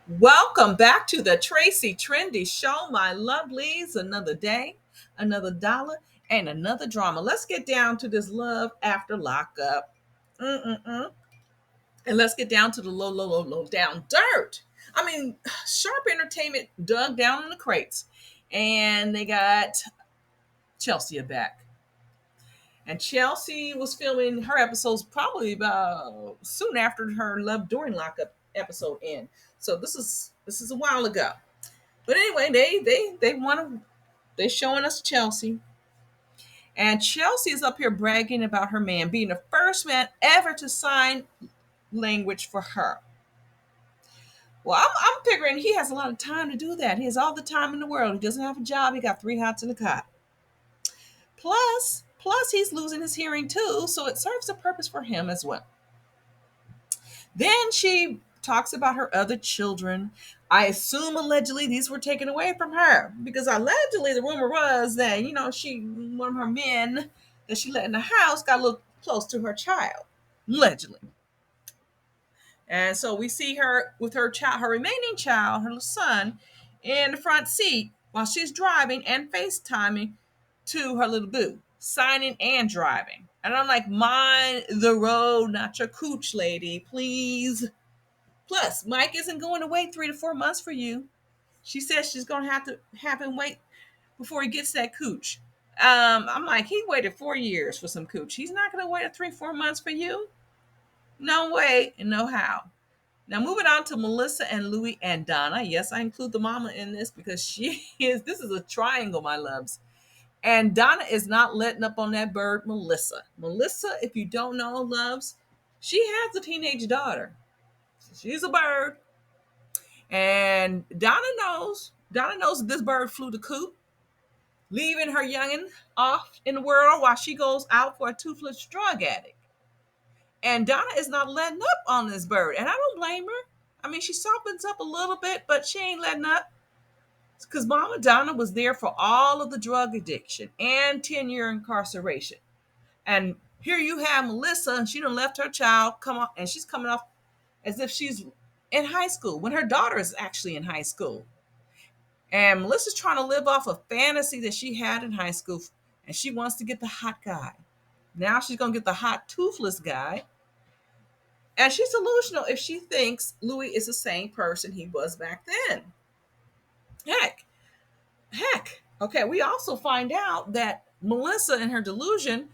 Welcome back to the Tracie Trendy Show, my lovelies. Another day, another dollar, and another drama. Let's get down to this love after lockup. Mm-mm-mm. And let's get down to the low down dirt. I mean, Sharp Entertainment dug down in the crates, and they got Chelsea back. And Chelsea was filming her episodes probably about soon after her Love During Lockup episode end. So this is a while ago. But anyway, they want to they showing us Chelsea, and Chelsea is up here bragging about her man being the first man ever to sign language for her. Well, I'm figuring he has a lot of time to do that. He has all the time in the world. He doesn't have a job. He got three hots in the cot. Plus he's losing his hearing too, so it serves a purpose for him as well. Then she talks about her other children. I assume allegedly these were taken away from her because allegedly the rumor was that she one of her men that she let in the house got a little close to her child, allegedly. And so we see her with her child, her remaining child, her son, in the front seat while she's driving and FaceTiming to her little boo, signing and driving. And I'm like, mind the road, not your cooch, lady, please. Plus, Mike isn't going to wait 3 to 4 months for you. She says she's going to have him wait before he gets that cooch. I'm like, he waited 4 years for some cooch. He's not going to wait 3 4 months for you. No way and no how. Now, moving on to Melissa and Louie and Donna. Yes, I include the mama in this because this is a triangle, my loves. And Donna is not letting up on that bird, Melissa. Melissa, if you don't know, loves, she has a teenage daughter. She's a bird. And Donna knows this bird flew the coop, leaving her youngin' off in the world while she goes out for a toothless drug addict. And Donna is not letting up on this bird. And I don't blame her. I mean, she softens up a little bit, but she ain't letting up. Because Mama Donna was there for all of the drug addiction and 10-year incarceration. And here you have Melissa, and she done left her child come off, and she's coming off as if she's in high school when her daughter is actually in high school. And Melissa's trying to live off a fantasy that she had in high school, and she wants to get the hot guy. Now she's going to get the hot, toothless guy. And she's delusional if she thinks Louis is the same person he was back then. Heck, heck. Okay, we also find out that Melissa in her delusion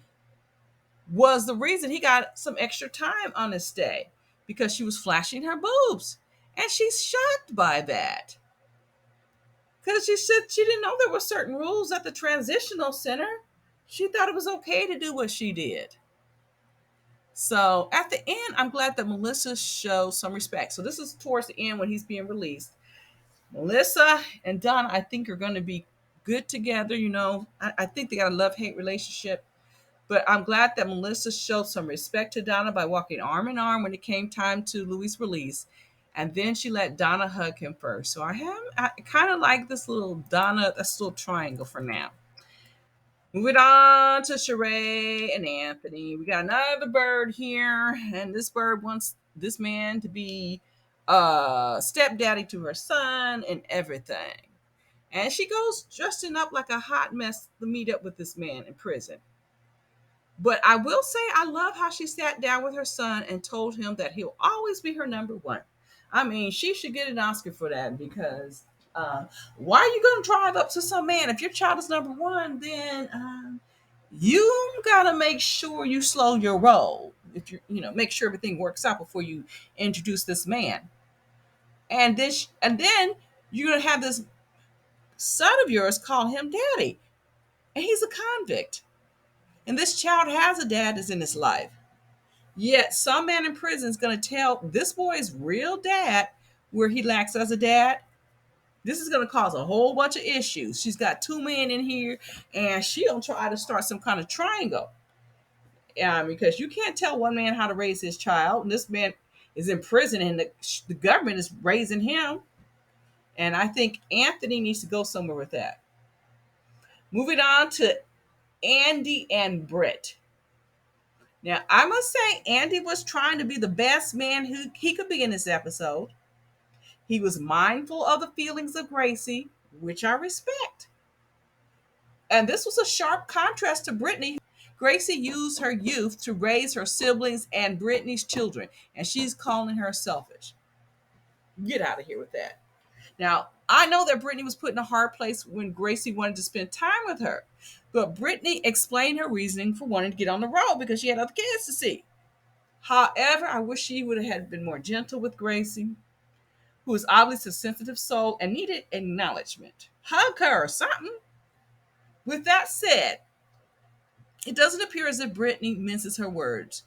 was the reason he got some extra time on his stay because she was flashing her boobs. And she's shocked by that. Because she said she didn't know there were certain rules at the transitional center. She thought it was okay to do what she did. So at the end, I'm glad that Melissa showed some respect. So this is towards the end when he's being released. Melissa and Donna, I think, are going to be good together. I think they got a love-hate relationship. But I'm glad that Melissa showed some respect to Donna by walking arm in arm when it came time to Louis' release. And then she let Donna hug him first. So I kind of like this little Donna, this little triangle for now. Moving on to Sheree and Anthony. We got another bird here, and this bird wants this man to be stepdaddy to her son and everything. And she goes dressing up like a hot mess to meet up with this man in prison. But I will say I love how she sat down with her son and told him that he'll always be her number one. I mean, she should get an Oscar for that because why are you going to drive up to some man? If your child is number one, then you got to make sure you slow your roll. If make sure everything works out before you introduce this man. And then you're going to have this son of yours call him daddy. And he's a convict. And this child has a dad that's in his life. Yet some man in prison is going to tell this boy's real dad where he lacks as a dad. This is going to cause a whole bunch of issues. She's got two men in here, and she'll try to start some kind of triangle. Because you can't tell one man how to raise his child, and this man is in prison, and the government is raising him. And I think Anthony needs to go somewhere with that. Moving on to Andy and Britt. Now, I must say, Andy was trying to be the best man who he could be in this episode. He was mindful of the feelings of Gracie, which I respect. And this was a sharp contrast to Brittany. Gracie used her youth to raise her siblings and Brittany's children, and she's calling her selfish. Get out of here with that. Now, I know that Brittany was put in a hard place when Gracie wanted to spend time with her, but Brittany explained her reasoning for wanting to get on the road because she had other kids to see. However, I wish she would have been more gentle with Gracie, who is obviously a sensitive soul and needed acknowledgement. Hug her or something. With that said, it doesn't appear as if Brittany minces her words.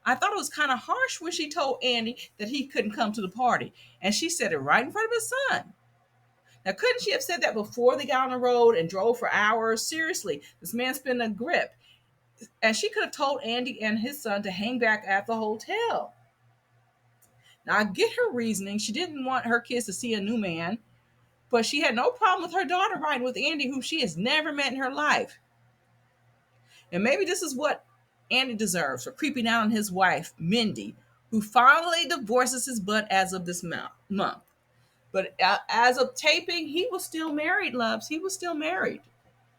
I thought it was kind of harsh when she told Andy that he couldn't come to the party, and she said it right in front of his son. Now, couldn't she have said that before they got on the road and drove for hours? Seriously, this man's been a grip. And she could have told Andy and his son to hang back at the hotel. Now, I get her reasoning. She didn't want her kids to see a new man, but she had no problem with her daughter riding with Andy, who she has never met in her life. And maybe this is what Andy deserves for creeping out on his wife, Mindy, who finally divorces his butt as of this month. But as of taping, he was still married, loves. He was still married,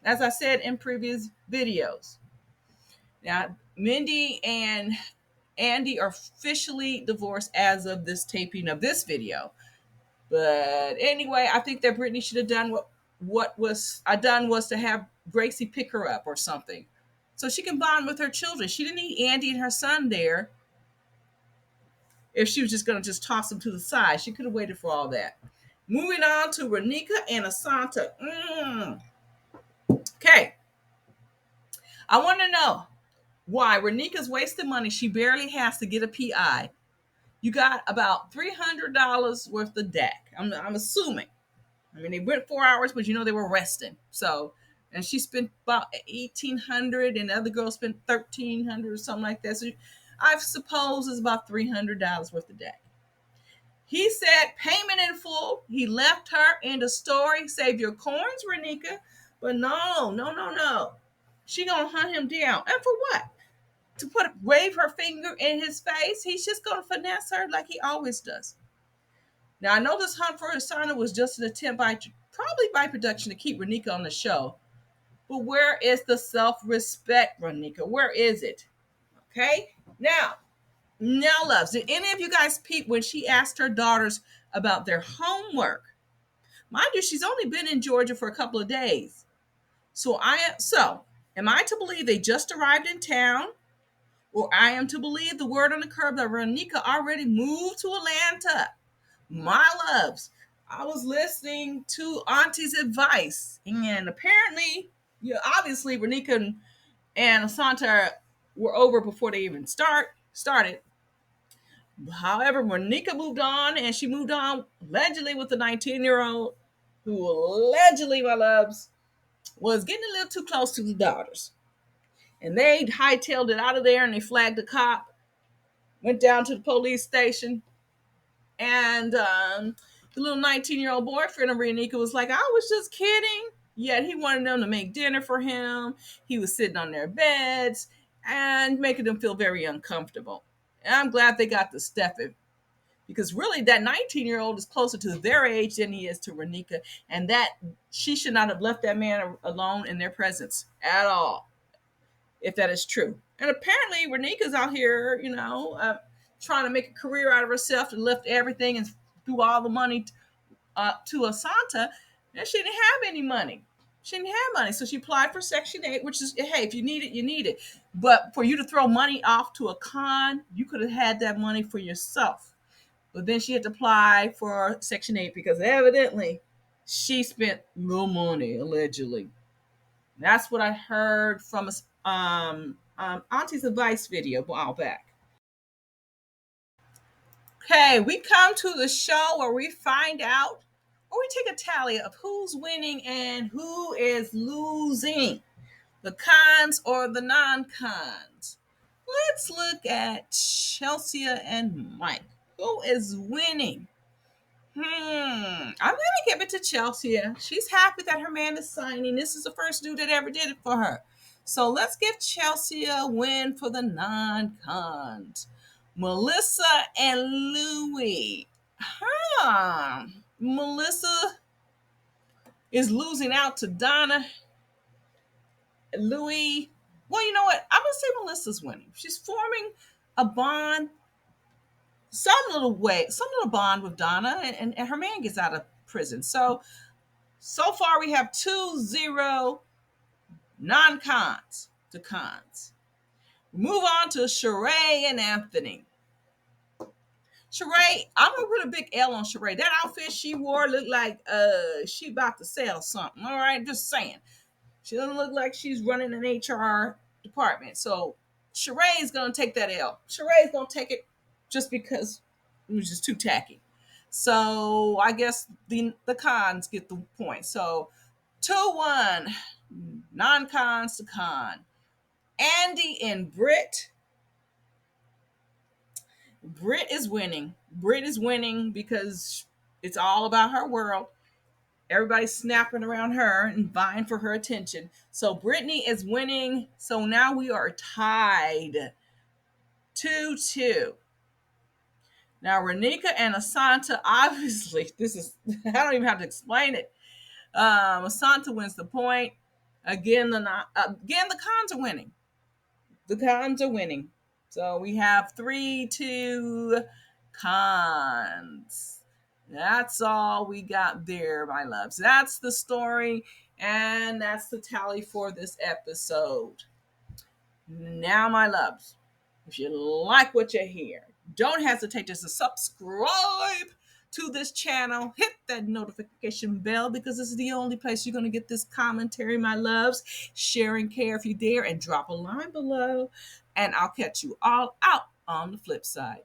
as I said in previous videos. Now, Mindy and Andy are officially divorced as of this taping of this video. But anyway, I think that Brittany should have done what was I done was to have Gracie pick her up or something, so she can bond with her children. She didn't need Andy and her son there. If she was just going to just toss them to the side, she could have waited for all that. Moving on to Renika and Asanta. Okay. I want to know why Renika's wasting money. She barely has to get a PI. You got about $300 worth of deck. I'm assuming. I mean, they went 4 hours, but they were resting. So, and she spent about 1,800, and the other girl spent 1,300 or something like that. So, I suppose it's about $300 worth of deck. He said payment in full. He left her in the story. Save your coins, Renika. But no. She gonna hunt him down. And for what? To wave her finger in his face? He's just gonna finesse her like he always does. Now, I know this hunt for Asana was just an attempt probably by production to keep Renika on the show. But where is the self-respect, Renika? Where is it? Okay? Now, loves, did any of you guys peep when she asked her daughters about their homework? Mind you, she's only been in Georgia for a couple of days. So, am I to believe they just arrived in town? Or I am to believe the word on the curb that Renika already moved to Atlanta? My loves, I was listening to Auntie's advice, and apparently, obviously, Renika and Asanta were over before they even started. However, Renika moved on, and she moved on allegedly with the 19-year-old, who allegedly, my loves, was getting a little too close to the daughters. And they hightailed it out of there, and they flagged the cop, went down to the police station, and the little 19-year-old boyfriend of Renika was like, I was just kidding. Yet he wanted them to make dinner for him. He was sitting on their beds and making them feel very uncomfortable. And I'm glad they got the Stefan, because really that 19-year-old is closer to their age than he is to Renika, and that she should not have left that man alone in their presence at all, if that is true. And apparently Renika's out here, trying to make a career out of herself, and left everything and threw all the money to Asanta, and she didn't have any money. She didn't have money, so she applied for Section 8, which is, hey, if you need it, you need it. But for you to throw money off to a con, you could have had that money for yourself. But then she had to apply for Section 8 because evidently she spent no money, allegedly. That's what I heard from Auntie's advice video a while back. Okay, we come to the show where we find out, or we take a tally of who's winning and who is losing, the cons or the non-cons. Let's look at Chelsea and Mike. Who is winning? I'm going to give it to Chelsea. She's happy that her man is signing. This is the first dude that ever did it for her. So let's give Chelsea a win for the non-cons. Melissa and Louie. Melissa is losing out to Donna. Louis. Well, you know what? I'm gonna say Melissa's winning. She's forming a bond, some little bond with Donna, and her man gets out of prison. So far we have 2-0 non-cons to cons. Move on to Sheree and Anthony. Sheree, I'm gonna put a big L on Sheree. That outfit she wore looked like she about to sell something. All right, just saying. She doesn't look like she's running an HR department. So Sheree is gonna take that L. Sheree is gonna take it just because it was just too tacky. So I guess the cons get the point. So 2-1, non-cons to con. Andy and Britt. Britt is winning. Britt is winning because it's all about her world. Everybody's snapping around her and vying for her attention. So Brittany is winning. So now we are tied 2-2. Now Renika and Asanta, obviously, this is I don't even have to explain it. Asanta wins the point. Again, the cons are winning. The cons are winning. So we have 3-2 cons. That's all we got there, my loves. That's the story, and that's the tally for this episode. Now, my loves, if you like what you hear, don't hesitate to subscribe to this channel. Hit that notification bell because this is the only place you're going to get this commentary, my loves. Share and care if you dare, and drop a line below. And I'll catch you all out on the flip side.